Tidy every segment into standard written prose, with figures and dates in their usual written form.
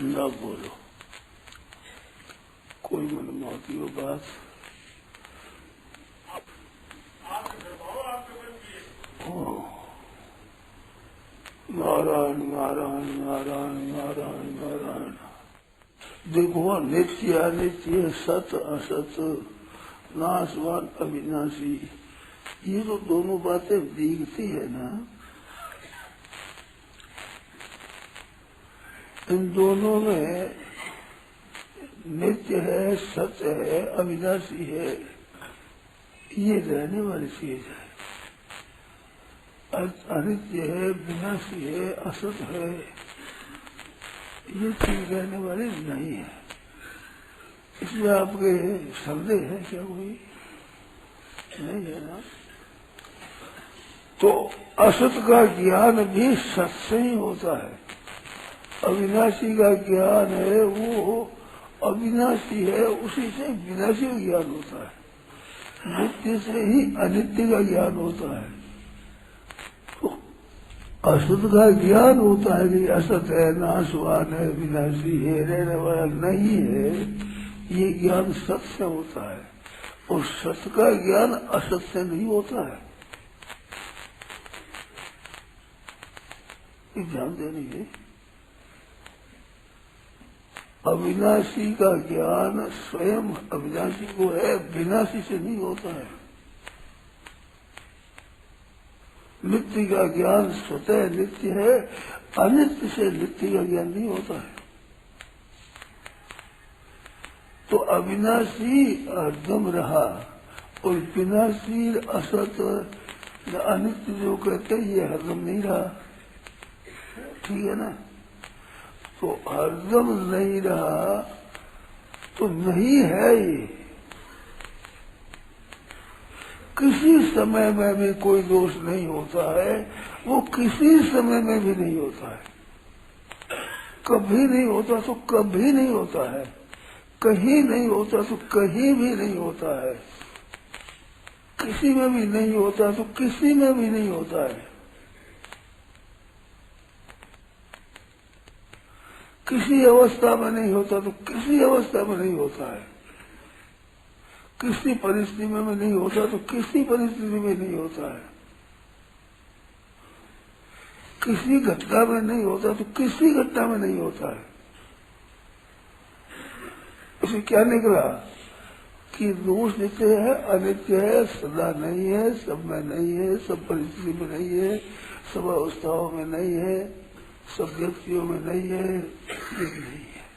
न बोलो, कोई मन मौती हो बात। नारायण नारायण नारायण नारायण नारायण। देखो, नित्य अनित्य, सत असत, नाशवान अविनाशी, ये तो दोनों बातें दिखती है ना, इन दोनों में नित्य है, सत्य है, अविनाशी है, ये रहने वाली चीज है। अनित्य है, विनाशी है, असत है, ये चीज रहने वाली नहीं है। इसमें आपके संदेह है क्या? कोई नहीं है ना? तो असत का ज्ञान भी सत से ही होता है। अविनाशी का ज्ञान है वो अविनाशी है, उसी से विनाशी का ज्ञान होता है। नित्य से ही अनित्य का ज्ञान होता है। तो असत का ज्ञान होता है कि असत है, नाशवान है, विनाशी है, रहने वाला नहीं है, ये ज्ञान सत से होता है। और सत का ज्ञान असत से नहीं होता है, ये ध्यान देनी है। अविनाशी का ज्ञान स्वयं अविनाशी को है, विनाशी से नहीं होता है। नित्य का ज्ञान स्वतः नित्य है, अनित्य से नित्य का ज्ञान नहीं होता है। तो अविनाशी हरदम रहा और विनाशी असत अनित्य जो कहते हैं ये हरदम नहीं रहा, ठीक है ना? तो हरदम नहीं रहा तो नहीं है ये। किसी समय में भी कोई दोष नहीं होता है, वो किसी समय में भी नहीं होता है। कभी नहीं होता तो कभी नहीं होता है, कहीं नहीं होता तो कहीं भी नहीं होता है, किसी में भी नहीं होता तो किसी में भी नहीं होता है। किसी अवस्था में नहीं होता तो किसी अवस्था में नहीं होता है, किसी परिस्थिति में नहीं होता तो किसी परिस्थिति में नहीं होता है, किसी घटना में नहीं होता तो किसी घटना में नहीं होता है। उसे क्या निकला कि दोष नित्य है, अनित्य है, सदा नहीं है, सब में नहीं है, सब परिस्थिति में नहीं है, सब अवस्थाओं में नहीं है, सब व्यक्तियों में नहीं है, एक नहीं है।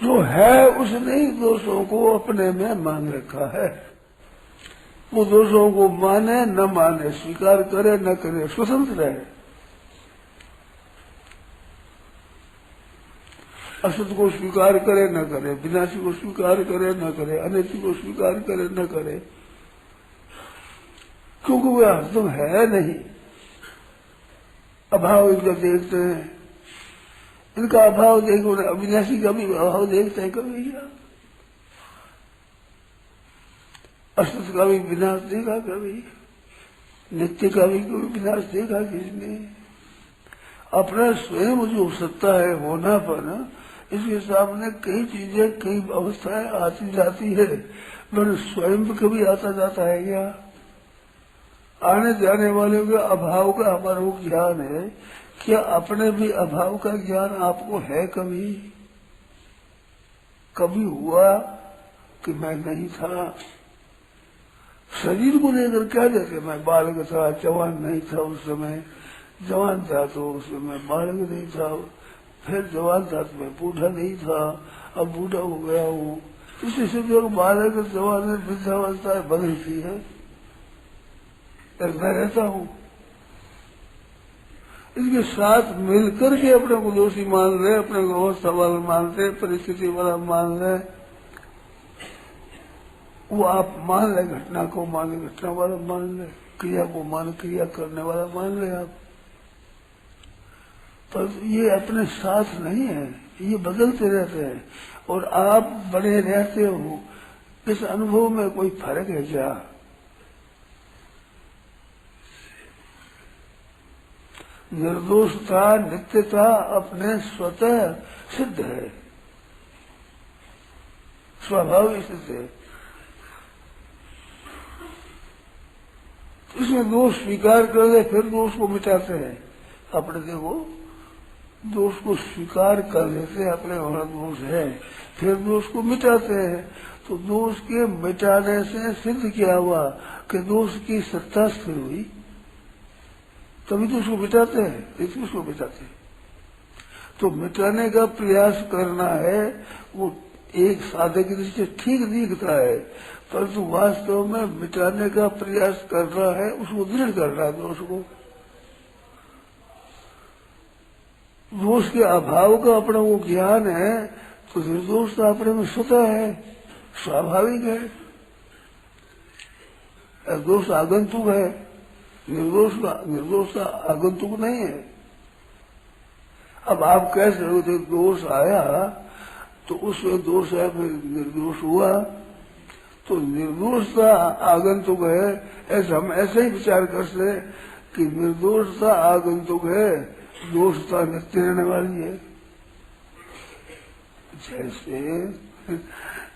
जो है उसने ही दोषों को अपने में मान रखा है। वो दोषों को माने न माने, स्वीकार करे न करे, स्वतंत्र है। असत को स्वीकार करे न करे, विनाशी को स्वीकार करे न करे, अनित्य को स्वीकार करे न करे, क्योंकि वे हरदम है नहीं। अभाव इनका देखते हैं, इनका अभाव देख, उन्हें अविनाशी का भी अभाव देखते हैं कभी क्या? असत का भी विनाश देखा कभी? नित्य का भी कोई विनाश देखा किसने? अपना स्वयं जो सत्ता है, होनापन, इसके सामने कई चीजें, कई अवस्थाएं आती जाती है, मगर स्वयं कभी आता जाता है क्या? आने जाने वाले के अभाव का हमारा वो ज्ञान है, क्या अपने भी अभाव का ज्ञान आपको है कभी? कभी हुआ कि मैं नहीं था? शरीर को लेकर क्या जैसे मैं बालक था, जवान नहीं था उस समय, जवान था तो उस समय बालक नहीं था, फिर जवान था तो मैं बूढ़ा नहीं था, अब बूढ़ा हो गया हूँ। इसी से जो बालक जवान में वृद्धावस्था बदलती है, मैं रहता हूँ। इसके साथ मिलकर के अपने को दोषी मान रहे, अपने को अवस्था वाला मानते, परिस्थिति वाला मान रहे, वो आप मान ले, घटना को मान ले, घटना वाला मान ले, क्रिया को मान, क्रिया करने वाला मान ले आप। पर ये अपने साथ नहीं है, ये बदलते रहते हैं और आप बने रहते हो। इस अनुभव में कोई फर्क है क्या? निर्दोषता नित्यता अपने स्वतः सिद्ध है, स्वाभाविक सिद्ध है। इसमें दोष स्वीकार कर ले फिर दोष को मिटाते हैं। अपने देखो दोष को स्वीकार कर लेते अपने वहां दोष है, फिर दोष को मिटाते हैं। तो दोष के मिटाने से सिद्ध क्या हुआ कि दोष की सत्ता स्थिर हुई, तभी तो उसको मिटाते हैं, इसलिए उसको मिटाते हैं। तो मिटाने का प्रयास करना है, वो एक साधक की दृष्टि से ठीक दिखता है, परंतु वास्तव में मिटाने का प्रयास कर रहा है, उसको दृढ़ कर रहा है दोष को। दोष के अभाव का अपना वो ज्ञान है, तो निर्दोषता अपने में स्वतः है, स्वाभाविक है। दोष आगंतुक है, निर्दोषता आगंतुक नहीं है। अब आप कैसे हो, दोष आया तो उसमें दोष है, फिर निर्दोष हुआ, तो निर्दोषता आगंतुक है। ऐसा हम ऐसे ही विचार कर सकते कि निर्दोषता आगंतुक है, दोषता नित्य रहने वाली है। जैसे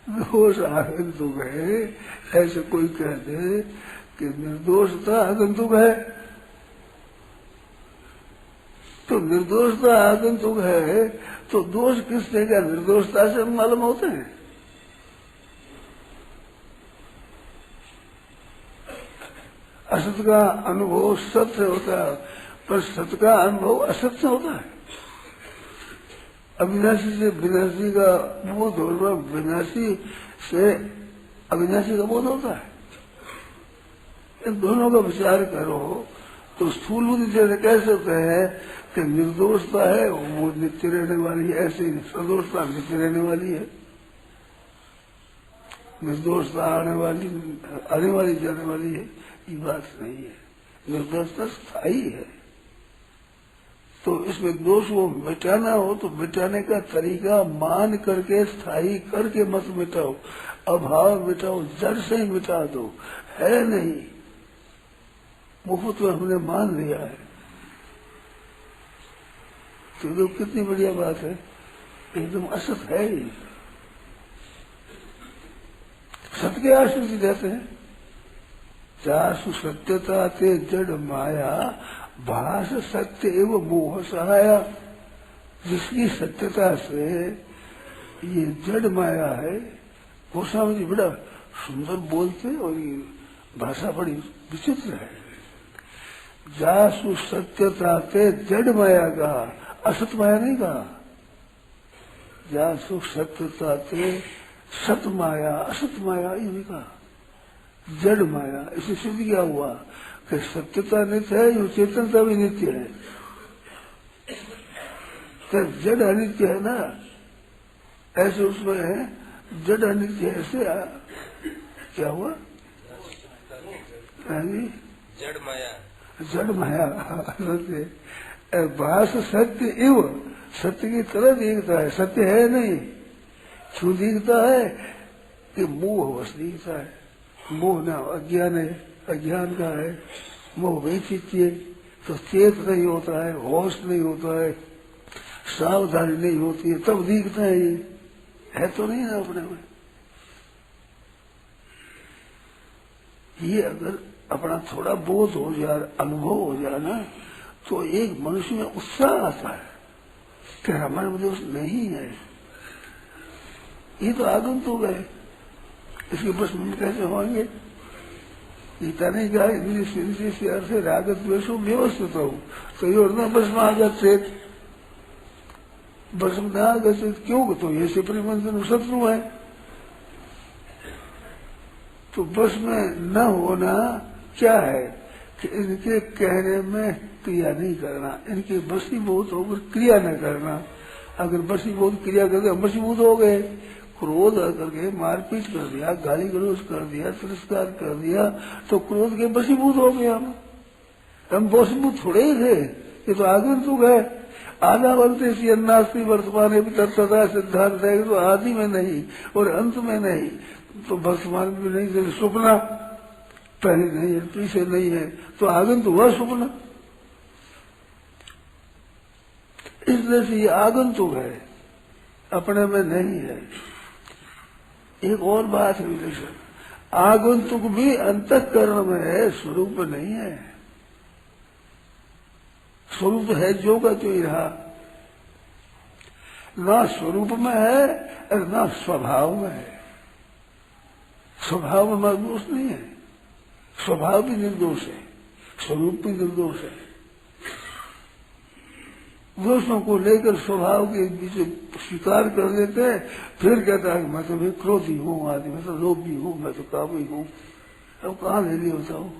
दोष आगंतुक है, ऐसे कोई कह दे कि निर्दोषता आगंतुक है, तो निर्दोषता आगंतुक है, तो दोष किसने क्या निर्दोषता से मालूम होते हैं? असत का अनुभव सत्य होता है, पर सत्य का अनुभव असत्य होता है। अविनाशी से विनाशी का बोध होगा, विनाशी से अविनाशी का बोध होता है। इन दोनों का विचार करो तो स्थूल बुद्धि जैसे कह सकते हैं कि निर्दोषता है वो नित्य रहने वाली है, ऐसे ही सदोषता नित्य रहने वाली है। निर्दोषता आने वाली जाने वाली है, ये बात नहीं है। निर्दोषता स्थायी है। तो इसमें दोष को मिटाना हो तो मिटाने का तरीका मान करके स्थायी करके मत मिटाओ, अभाव मिटाओ, जड़ से ही मिटा दो। है नहीं, मुफ्त में हमने मान लिया है, तो कितनी बढ़िया बात है, एकदम असत है ही। सत्य के आश्रित देते हैं, जासु सत्यता ते जड़ माया भाष सत्य एवं मोह सहाया। जिसकी सत्यता से ये जड़ माया है, गोस्वामी जी बड़ा सुंदर बोलते और ये भाषा बड़ी विचित्र है। जासु सत्यता ते जड़ माया कहा, असत माया नहीं कहा। जासु सत्यता ते सत माया असत माया ये भी कहा, जड़ माया। इसे सिद्ध क्या हुआ कि सत्यता नित्य है, जो चेतनता भी नित्य है। तो जड़ अनित्य है ना, ऐसे उसमें है जड़ अनित्य है, ऐसे क्या हुआ? जड़ माया, जड़ माया भाष सत्य एव, सत्य की तरह दिखता है, सत्य है नहीं। क्यों दिखता है कि मोह वश दिखता है। मोह ना अज्ञान है, अज्ञान का है, मोह वैचित्य, तो चेत नहीं होता है, होश नहीं होता है, सावधानी नहीं होती है, तब दिखता है। ये है तो नहीं ना अपने में। ये अगर अपना थोड़ा बोध हो जाए, अनुभव हो जाए ना, तो एक मनुष्य में उत्साह आता है कि हमारे में दोष नहीं है। ये तो आगंतुक है, इसके बस में कैसे होंगे? गीता ने कहा इंद्रिय से अर्थ रागत द्वेषो व्यवस्थित हो, तो ये न बस में आगत से बस में आगत क्यों? तो ये से परिबंधन शत्रु है। तो बस में न होना क्या है कि इनके कहने में क्रिया नहीं करना, इनके बसीभूत होकर क्रिया न करना। अगर बसीभूत क्रिया करके हम बसीभूत हो गए, क्रोध करके मारपीट कर दिया, गाली गलौज कर दिया, तिरस्कार कर दिया, तो क्रोध के बसीभूत हो गए हम बसीभूत थोड़े ही थे। ये तो आगंतुक है। आधा बनते सी अन्नास्ती वर्तमान भी तत्ता सिद्धांत है, तो आदि में नहीं और अंत में नहीं, तो वर्तमान में नहीं। जैसे सुपना पहले नहीं है, पीछे नहीं है, तो आगंतुक हुआ सुपना। इसलिए से ये आगंतुक है, अपने में नहीं है। एक और बात है विलक्षण, आगंतुक भी अंतःकरण में है, स्वरूप में नहीं है। स्वरूप है जो का तो ही रहा, ना स्वरूप में है और ना स्वभाव में है। स्वभाव में दोष नहीं है, स्वभाव भी निर्दोष है, स्वरूप भी निर्दोष है। दोषों को लेकर स्वभाव के बीच स्वीकार कर लेते हैं, फिर कहता है कि मैं तो भी क्रोधी हूँ, आदमी मैं तो लोभी हूँ, मैं तो काबी हूँ। अब कहाँ ले लिया बताओ?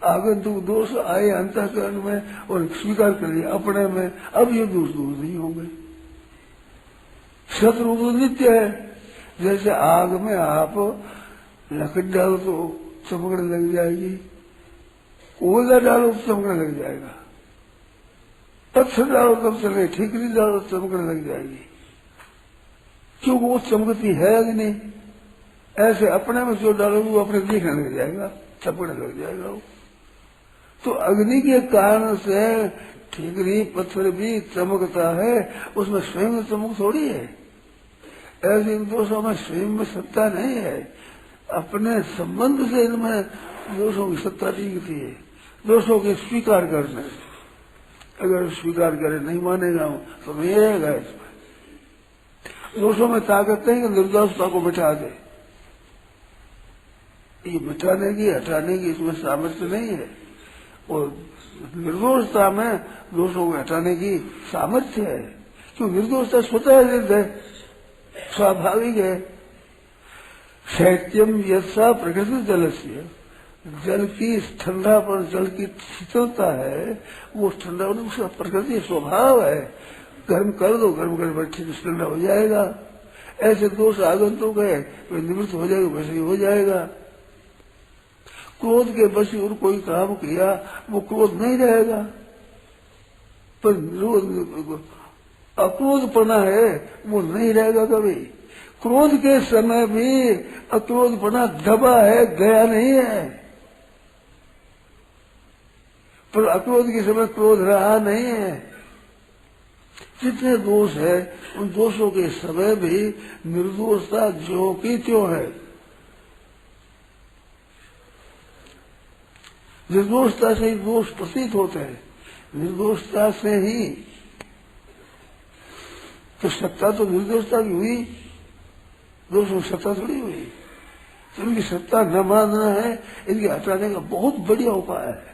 आगंतुक दोष आए अंतःकरण में और स्वीकार कर लिया अपने में, अब ये दोष दूर नहीं होंगे। शत्रु तो नित्य है। जैसे आग में आप लकड़ी डालो तो चमकने लग जाएगी, कोयला डालो तो चमकने लग जाएगा, पत्थर डालो तब चले, ठीकरी डालो तो चमकने लग जाएगी, क्योंकि वो चमकती है अग्नि। ऐसे अपने में जो डालो वो अपने दिखने लग जाएगा, चमकने लग जाएगा वो। तो अग्नि के कारण से ठीकरी पत्थर भी चमकता है, उसमें स्वयं चमक थोड़ी है। ऐसे इन दोषों में स्वयं में सत्ता नहीं है, अपने संबंध से इनमें दोषों की सत्ता दिखती है। दोषों के स्वीकार करने से, अगर स्वीकार करे नहीं मानेगा तो नहीं रहेगा इसमें। दोषों में ताकत नहीं कि निर्दोषता को मिटा दे, ये मिटाने की हटाने की इसमें सामर्थ्य नहीं है। और निर्दोषता में दोषों को हटाने की सामर्थ्य है, क्यों निर्दोषता स्वतः सिद्ध है, स्वाभाविक है। शैत्यम यथा प्रकृति जलस्य, जल की ठंडा पर जल की शीतलता है, वो ठंडा उसका प्रकृति स्वभाव है। गर्म कर दो, गर्म कर बैठे तो ठंडा हो जाएगा। ऐसे दोष आगंतुक है, वे निवृत्त हो जाएगा, वैसे ही हो जाएगा। क्रोध के बस और कोई काम किया वो क्रोध नहीं रहेगा, पर अक्रोधपना है वो नहीं रहेगा कभी। क्रोध के समय भी अक्रोधपना दबा है, गया नहीं है, पर अक्रोध के समय क्रोध रहा नहीं है। जितने दोष है उन दोषों के समय भी निर्दोषता जो की त्यों है। निर्दोषता से ही दोष प्रतीत होते हैं, निर्दोषता से ही तो सत्ता तो निर्दोषता की हुई, दोषों की सत्ता थोड़ी हुई। तो इनकी सत्ता न मानना है, इनके हटाने का बहुत बढ़िया उपाय है।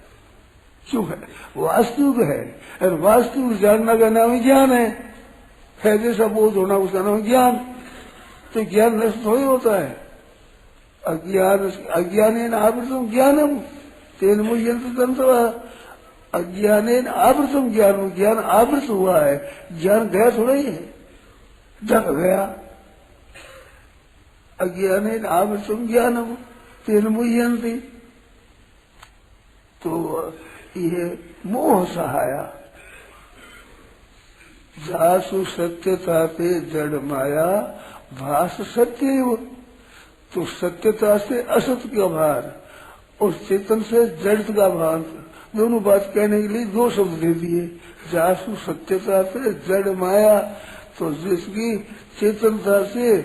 क्यों है? वास्तविक है, और वास्तविक जानना का नाम ही ज्ञान है। जैसा बोध होना उसका नाम ज्ञान। तो ज्ञान नष्ट थोड़ी होता है। अज्ञान आवृतम ज्ञानम तेन मुझे अज्ञान आवृतम ज्ञान, ज्ञान आवृत हुआ है, ज्ञान गया थोड़ा ही है, ढक गया। अज्ञान आवृतम ज्ञानम तेन मुह्यंति, तो ये मोह सहाया। जासु सत्यता पे जड़ माया भास सत्य, तो सत्यता से असत्य का भार और चेतन से जड़ का भान, दोनों बात कहने के लिए दो शब्द दे दिए। जासु सत्यता से जड़ माया, तो जिसकी चेतनता से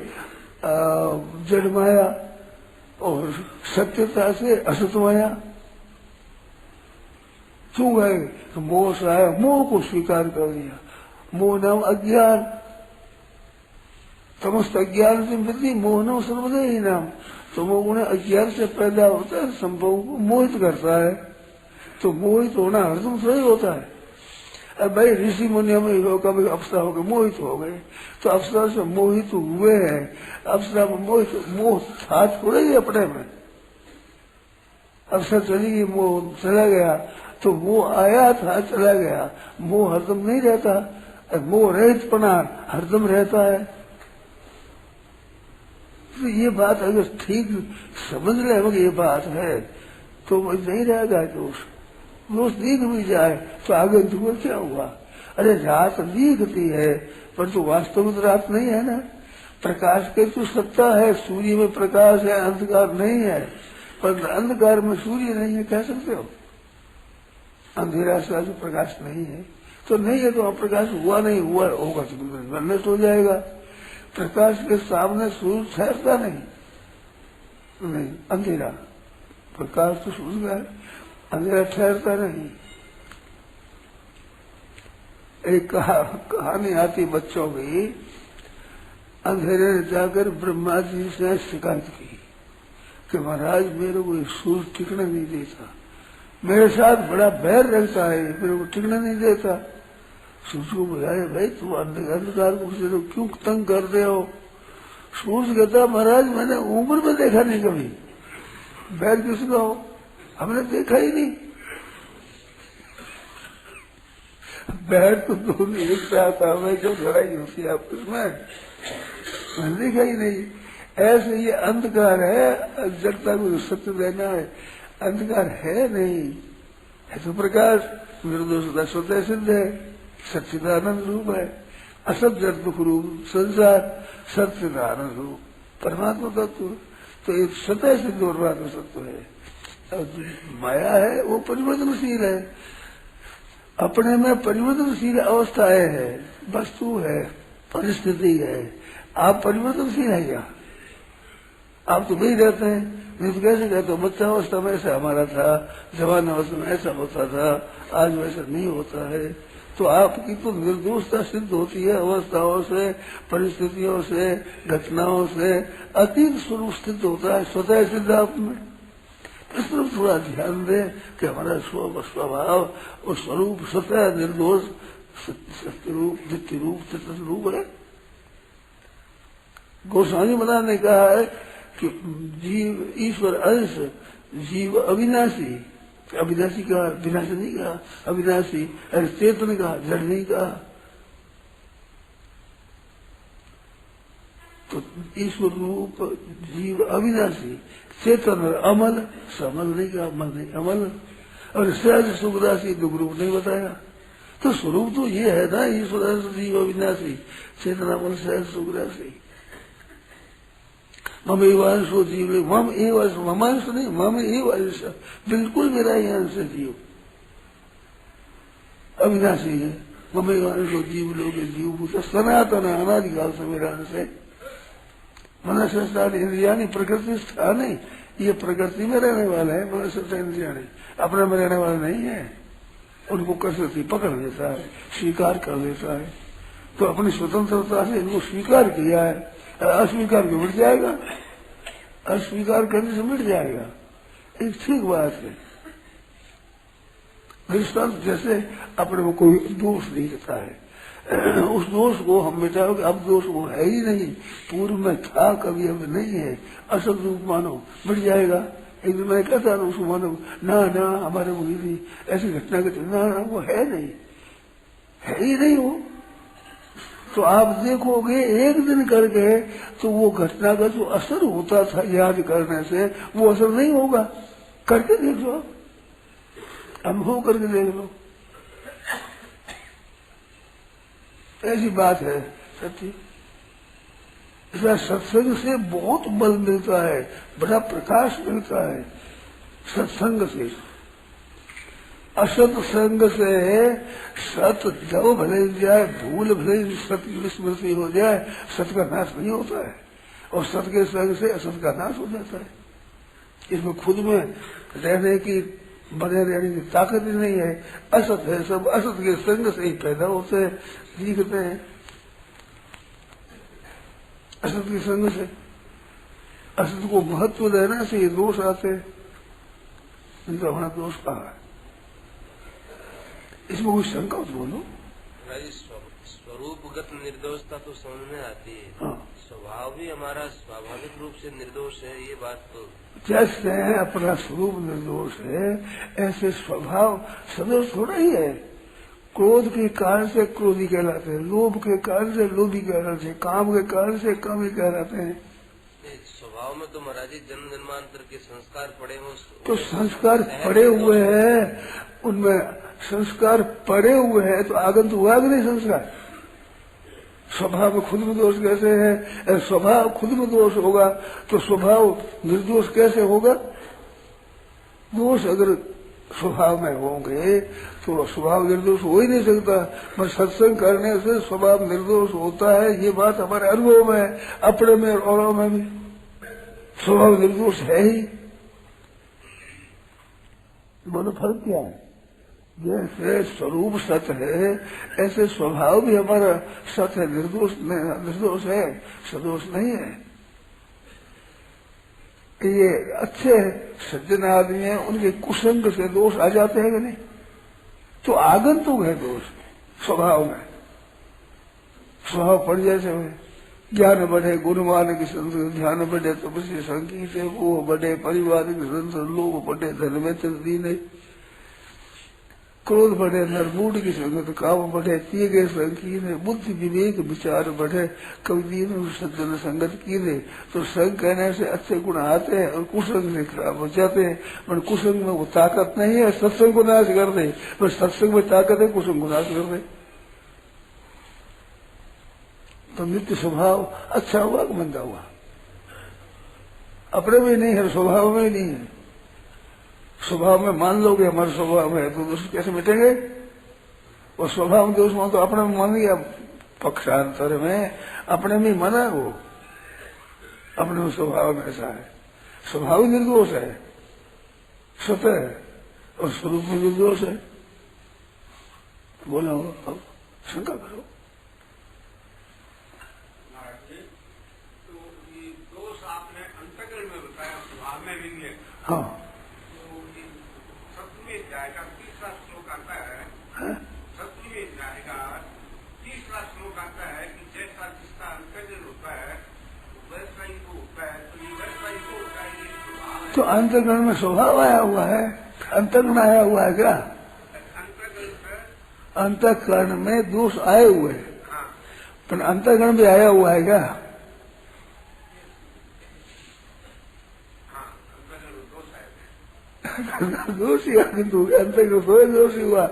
जड़ माया और सत्यता से असत माया। क्यों गए? तो मोह से आया, मोह को स्वीकार कर लिया। मोह नाम अज्ञान, समस्त अज्ञान से वृद्धि, मोह नाम सर्वदय ही नाम। तो वो उन्हें अज्ञान से पैदा होता है, संभव को मोहित करता है। तो मोहित होना हरदम थोड़ी होता है। अब भाई ऋषि मुनियों में कभी अप्सरा होकर मोहित हो गए, तो अप्सरा से मोहित हुए हैं। अप्सरा में मोह था थोड़े ही अपने में। अप्सरा चली गई, मोह चला गया, तो वो आया था चला गया। मोह हरदम नहीं रहता, मोह रहितपना हरदम रहता है। तो ये बात अगर ठीक समझ ले कि ये बात है तो वो नहीं रहेगा दोष। दोष दिख भी जाए तो आगे दुआ क्या हुआ? अरे रात दिखती है पर तो वास्तव में तो रात नहीं है ना। प्रकाश की तो सत्ता है, सूर्य में प्रकाश है, अंधकार नहीं है। पर अंधकार में सूर्य नहीं है, कह सकते हो? अंधेरा से जो प्रकाश नहीं है, तो नहीं है तो प्रकाश हुआ नहीं हुआ होगा तो नष्ट हो जाएगा। प्रकाश के सामने सूरज ठहरता नहीं, अंधेरा, प्रकाश तो सूरज का है, अंधेरा ठहरता नहीं। एक कहानी आती बच्चों की, अंधेरे ने जाकर ब्रह्मा जी से शिकायत की कि महाराज मेरे को सूरज टिकने नहीं देता, मेरे साथ बड़ा बैर रखता है, मेरे को टिकने नहीं देता। सूरज को बुलाया, भाई तू अंधकार को तो क्यों तंग कर रहे हो? सूरज कहता महाराज मैंने उम्र में देखा नहीं कभी, बैर किसका हो, हमने देखा ही नहीं। बैर तो दोनों एक साथ हमें जो लड़ाई होती है आपस में, मैंने देखा ही नहीं। ऐसे ये अंधकार है, जगता को सत्य देना है, अंधकार है नहीं, है तो प्रकाश, निर्दोषता स्वतः सिद्ध है, सच्चिदानंद रूप है, असत जड़ दुख रूप संसार, सच्चिदानंद रूप परमात्मा तत्व, तो एक स्वतः सिद्ध और परमात्मा तत्व है। और माया है वो परिवर्तनशील है, अपने में परिवर्तनशील अवस्थाएं है, वस्तु है, परिस्थिति है। आप परिवर्तनशील है क्या? आप तो वही रहते हैं, नहीं तो कैसे कहते हो बच्चा अवस्था में ऐसा हमारा था, जवान अवस्था में ऐसा होता था, आज वैसा नहीं होता है। तो आपकी तो निर्दोषता सिद्ध होती है अवस्थाओं से, परिस्थितियों से, घटनाओं से, अतीत स्वरूप सिद्ध होता है, स्वतः सिद्ध आप में। इस तरफ थोड़ा ध्यान दें कि हमारा स्वभाव और स्वरूप स्वतः निर्दोष सत्य रूप, नित्य रूप, चित्त रूप है। गोस्वामी महाराज ने कहा है कि जीव ईश्वर अंश, जीव अविनाशी, अविनाशी कहा, विनाशी नहीं कहा, अविनाशी, अरे चेतन कहा, जड़ नहीं कहा। तो ईश्वर रूप जीव अविनाशी, चेतन और अमल, समल नहीं कहा, अमल नहीं, अमल, और सहज सुख राशि दुख रूप नहीं बताया। तो स्वरूप तो ये है ना, ईश्वर जीव अविनाशी, चेतन अमल सहज सुख राशि। मम एवांशो जीव, मम एवंश, ममांश नहीं, मम एवंश, बिल्कुल मेरा ही अंश है जीव, अविनाशी है। मम एवांशो जीव लोग जीव भूत सनातन अनादिकाल से मेरा अंश है। मनुष्य स्थान इंद्रिया प्रकृति स्थान नहीं, ये प्रकृति में रहने वाला है, मनुष्य इंद्रिया अपने में रहने वाला नहीं है। उनको कसरती पकड़ लेता है, स्वीकार कर लेता है, तो अपनी स्वतंत्रता से इनको स्वीकार किया है। अस्वीकार के मिट जाएगा, अस्वीकार करने से मिट जाएगा, एक ठीक बात है। दृष्टांत जैसे अपने को कोई दोष नहीं रहता है, उस दोष को हम मिटाओगे, अब दोष वो है ही नहीं, पूर्व में था कभी अब नहीं है, असत रूप मानो, मिट जाएगा। एक दिन मैं कहता ना उसको मानो, ना ना हमारे वो नहीं, ऐसी घटना घटी, ना ना वो है नहीं, है ही नहीं वो। तो आप देखोगे एक दिन करके तो वो घटना का जो असर होता था याद करने से, वो असर नहीं होगा। करके देख लो, अनुभव करके देख लो, ऐसी बात है सच्ची। इसलिए सत्संग से बहुत बल मिलता है, बड़ा प्रकाश मिलता है सत्संग से। असत संग से सत जब भले जाए, भूल भले सत की विस्मृति हो जाए, सत का नाश नहीं होता है, और सत के संग से असत का नाश हो जाता है। इसमें खुद में रहने की, बने रहने की ताकत ही नहीं है। असत है, सब असत के संग से ही पैदा होते हैं, दिखते हैं, असत के संग से। असत को महत्व देने से ये दोष आते हैं, इनका हमारा दोष कहाँ है? इसमें कोई शंका तो बोलो। स्वरूपगत निर्दोषता तो समझ में आती है, हाँ। स्वभाव भी हमारा स्वाभाविक रूप से निर्दोष है, ये बात तो जैसे अपना स्वरूप निर्दोष है, ऐसे स्वभाव सदोष थोड़ा ही है। क्रोध के कारण से क्रोधी कहलाते हैं, लोभ के कारण से लोभी कहलाते हैं, काम के कारण से कामी कहलाते हैं। स्वभाव में तो महाराज जी जन्म जन्मांतर के संस्कार पड़े हुए, तो संस्कार पड़े हुए हैं, उनमें संस्कार पड़े हुए हैं, तो आगंतुक हुआ कि नहीं संस्कार? स्वभाव में खुद में दोष कैसे है? स्वभाव खुद में दोष होगा तो स्वभाव निर्दोष कैसे होगा? दोष अगर स्वभाव में होंगे तो स्वभाव निर्दोष हो ही नहीं सकता। मैं सत्संग करने से स्वभाव निर्दोष होता है, ये बात हमारे अनुभव में है, अपने में और औरों में भी स्वभाव निर्दोष है ही। बोलो फर्क क्या है? जैसे स्वरूप सत्य है ऐसे स्वभाव भी हमारा सत्य है, निर्दोष है, सदोष नहीं है। ये अच्छे सज्जन आदमी हैं, उनके कुसंग से दोष आ जाते हैं कि नहीं? तो आगंतुक है दोष स्वभाव में। स्वभाव पड़ जैसे हुए ज्ञान बढ़े गुणवान की संस्कृत, ध्यान बढ़े तपस्या संगीत, वो बढ़े परिवार की संस्कृत, लोग बढ़े धन में दीन, क्रोध बढ़े नरमूड की संगत, काम बढ़े तिए गए संकीन, बुद्धि विवेक विचार बढ़े कवि दीन सज्जन संगत कीने। तो संग कहने से अच्छे गुण आते हैं और कुसंग से खराब हो जाते हैं। पर कुसंग में वो ताकत नहीं है, सत्संग को नाश कर दे। पर सत्संग में ताकत है, कुसंग को नाश कर दे। तो नित्य स्वभाव अच्छा हुआ कि मंदा हुआ? अपने में नहीं है, स्वभाव में नहीं है। स्वभाव में मान लोगे हमारे स्वभाव में है तो दोष कैसे मिटेंगे? वो स्वभाव में दोष मान तो अपने में मान लिया, पक्षांतर में अपने में मना, वो अपने में स्वभाव में ऐसा है। स्वभाव निर्दोष है, स्वतः है, और स्वरूप में निर्दोष है। बोलो अब शंका करो। हाँ, जाएगा तीसरा श्लोक आता है, सत्य में जाएगा तीसरा श्लोक आता है कि जैसा जिसका अंतर्जन होता है वैसा ही को होता है, तो ये वैसा ही को होता है, ये स्वभाव है। तो अंतर्गण में स्वभाव आया हुआ है, अंतर्गण आया हुआ है क्या? अंतःकरण में दोष आए हुए हैं, पर अंतर्गण भी आया हुआ है क्या? दोष ही अंतर्गण तो दोष ही हुआ।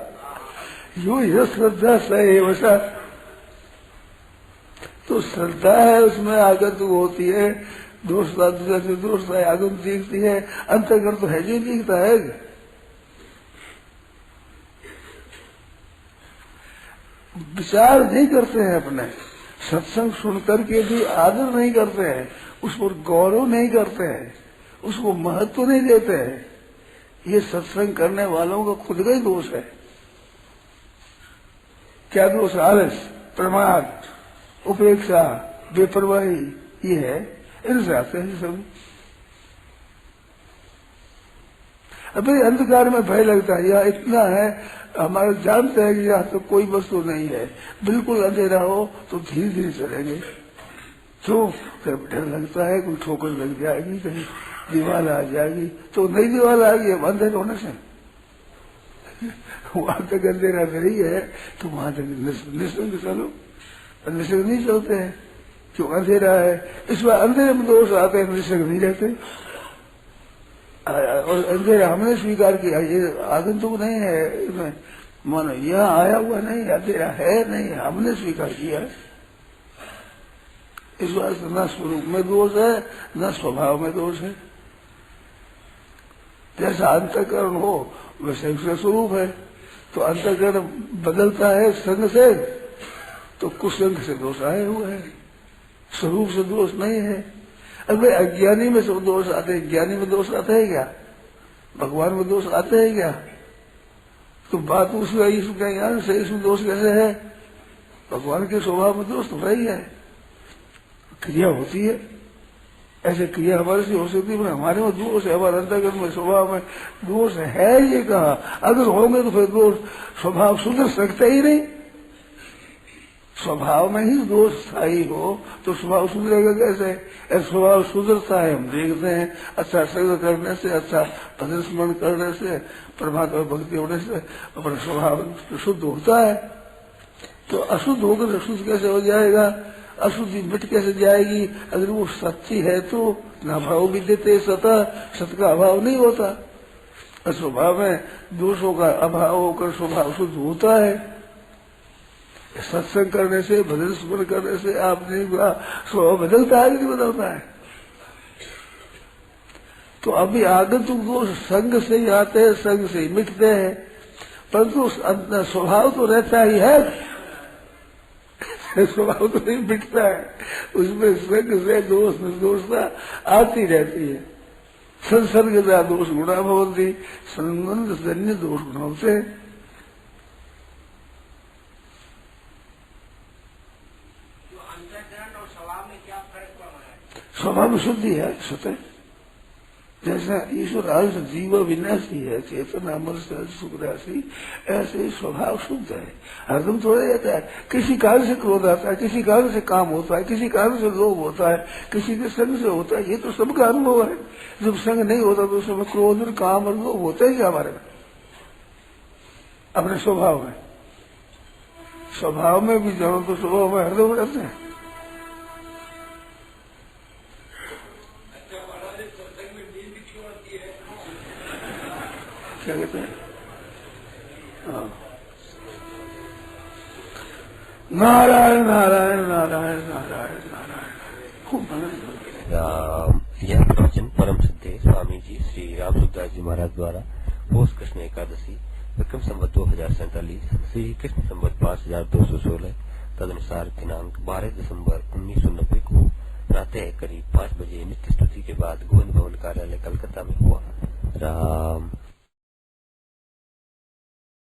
यू ही श्रद्धा सही वैसा तो श्रद्धा है, उसमें आगंतुक होती है, दोषता दोषता है, आगंतुक दिखती है, अंतर्गण तो है जो दिखता है। विचार नहीं करते हैं अपने, सत्संग सुनकर के भी आदर नहीं करते हैं, उस पर गौरव नहीं करते हैं, उसको महत्व नहीं देते हैं। ये सत्संग करने वालों का खुद का ही दोष है। क्या दोष? आलस, प्रमाद, उपेक्षा, बेपरवाही, ये है, इनसे आते हैं सब। अभी अंधकार में भय लगता है, यहाँ इतना है, हमारे जानते हैं कि यहाँ तो कोई वस्तु नहीं है, बिल्कुल अंधेरा हो तो धीरे धीरे चलेंगे। क्यों? डर लगता है कोई ठोकर लग जाएगी, कहीं दीवार आ जाएगी, तो नई दीवार आ गई है अंधेरे होने से। वहां तक अंधेरा नहीं है तो वहां तक निःसंग चलो, निःसंग नहीं चलते हैं क्यों? अंधेरा है। इस बार अंधेरे में दोष आते हैं, निःसंग नहीं रहते। और अंधेरा हमने स्वीकार किया, ये आगंतुक नहीं है इसमें, मानो यहाँ आया हुआ नहीं, अंधेरा है नहीं, हमने स्वीकार किया है। इस बात से न स्वरूप में दोष है न स्वभाव में दोष है। जैसा अंतःकरण हो वैसे उसका स्वरूप है। तो अंतःकरण बदलता है संग से, तो कुसंग से दोष आए हुए हैं, स्वरूप से दोष नहीं है। अगर अज्ञानी में सब दोष आते हैं, ज्ञानी में दोष आते हैं क्या? भगवान में दोष आते हैं क्या? तो बात उसका इसका ज्ञान से इसमें दोष कैसे है? भगवान के स्वभाव में दोष तो वही है, क्रिया होती है, ऐसे क्रिया हमारे से हो सकती है, हमारे में दोष है, हमारे अंतर्गत में स्वभाव में दोष है। ये कहा अगर होंगे तो फिर दोष स्वभाव सुधर सकता ही नहीं। स्वभाव में ही दोष स्थायी हो तो स्वभाव सुधरेगा कैसे? स्वभाव सुधरता है, हम देखते हैं, अच्छा संग करने से, अच्छा भजन स्मरण करने से, परमात्मा भक्ति होने से अपना स्वभाव शुद्ध होता है। तो अशुद्ध होकर शुद्ध कैसे हो जाएगा? अशुद्धि मिट कैसे जाएगी? अगर वो सच्ची है तो न भाव भी देते, सत का अभाव नहीं होता। स्वभाव में दोषों का अभाव होकर स्वभाव शुद्ध होता है। सत्संग करने से, भजन स्मरण करने से आपने स्वभाव बदलता है कि नहीं बदलता है? तो अभी आगंतुक दोष संग से ही आते हैं, संग से ही मिटते हैं, परंतु स्वभाव तो रहता ही है, स्वभाव तो नहीं मिटता है, उसमें संग से दोष निर्दोषता आती रहती है। संसर्गता दोष गुणा भवन्ति, संबंध जन्य दोष गुण होते हैं। अंतःकरण और स्वभाव में क्या फर्क पड़ रहा है? स्वभाव में शुद्धि है स्वतः, जैसा ईश्वर आयुष जीव विनाशी है, चेतन अमर सहज सुख राशि, ऐसे ही स्वभाव शुद्ध है। हरदम थोड़ा रहता है, किसी कारण से क्रोध आता है, किसी कारण से काम होता है, किसी कारण से लोभ होता है, किसी के संग से होता है, ये तो सबका अनुभव है। जब संग नहीं होता तो उसमें क्रोध और काम और लोभ होता ही क्या हमारे में, अपने स्वभाव में। स्वभाव में भी जाओ तो स्वभाव में हरदम रहते हैं। क्या कहते हैं? नारायण नारायण नारायण नारायण नारायण। खूब यह प्रवचन परम सिद्धे स्वामी जी श्री राम सुखदास जी महाराज द्वारा पोष कृष्ण एकादशी विक्रम संवत 2047 श्री कृष्ण संवत 5216 तदनुसार दिनांक 12 दिसंबर 1990 को प्रातः करीब 5 बजे नित्य स्तुति के बाद गोविंद भवन कार्यालय कलकत्ता में हुआ। राम